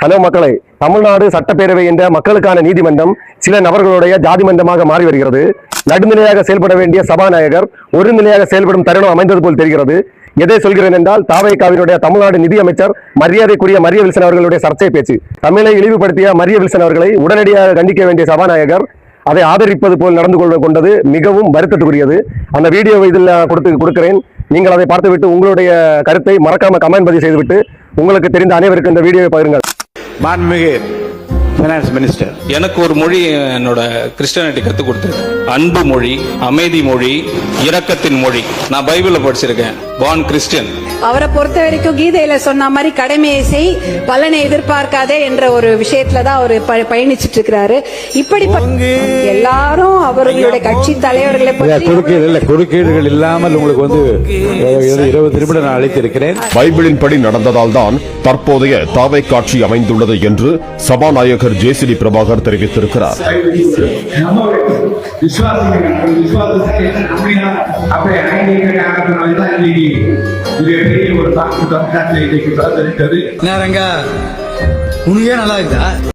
Hello மக்களை, தமிழ்நாடு சட்டப்பேரவை என்ற மக்களுக்கான நீதிமன்றம் சில நபர்களுடைய ஜாதி மன்றமாக மாறி வருகிறது. நடுநிலையாக செயல்பட வேண்டிய சபாநாயகர் ஒரு நிலையாக செயல்படும் தருணம் அமைந்தது போல் தெரிகிறது. எதை சொல்கிறேன் என்றால், தாவேகாவினுடைய தமிழ்நாடு நிதியமைச்சர் மரியாதைக்குரிய மரிய வில்சன் அவர்களுடைய சர்ச்சை பேச்சு. தமிழை இழிவுபடுத்திய மரிய வில்சன் அவர்களை உடனடியாக கண்டிக்க வேண்டிய சபாநாயகர் அதை ஆதரிப்பது போல் நடந்து கொண்டது மிகவும் வருத்தத்துக்குரியது. அந்த வீடியோவை இதில் கொடுக்கிறேன். நீங்கள் அதை பார்த்துவிட்டு உங்களுடைய கருத்தை மறக்காம கமெண்ட் பதிவு செய்துவிட்டு உங்களுக்கு தெரிந்த அனைவருக்கு இந்த வீடியோவை பகிருங்கள். மாண்புமிகு ஃபைனான்ஸ் மினிஸ்டர், எனக்கு ஒரு மொழி என்னோட கிறிஸ்டியானிட்டி கற்றுக் கொடுத்துருக்கு. அன்பு மொழி, அமைதி மொழி, இரக்கத்தின் மொழி. நான் பைபிள்ல படிச்சிருக்கேன். Born Christian. அவரை பொறுத்த வரைக்கும் கீதையில சொன்ன மாதிரி கடமையை செய், பலனை எதிர்பார்க்காதே என்ற ஒரு விஷயத்துல தான் அவர் பயணிச்சுட்டு இருக்கிறாரு. இப்படி எல்லாரும் அவர்களுடைய கட்சி தலைவர்களை குறுக்கீடுகள் இல்லாமல் உங்களுக்கு 20 நிமிடம் நான் அழைத்திருக்கிறேன். பைபிளின் படி நடந்ததால் தான் தற்போதைய தாவை காட்சி அமைந்துள்ளது என்று சபாநாயகர் ஜேசிடி பிரபாகர் தெரிவித்திருக்கிறார். உனக்கே நல்லா இருக்குதா?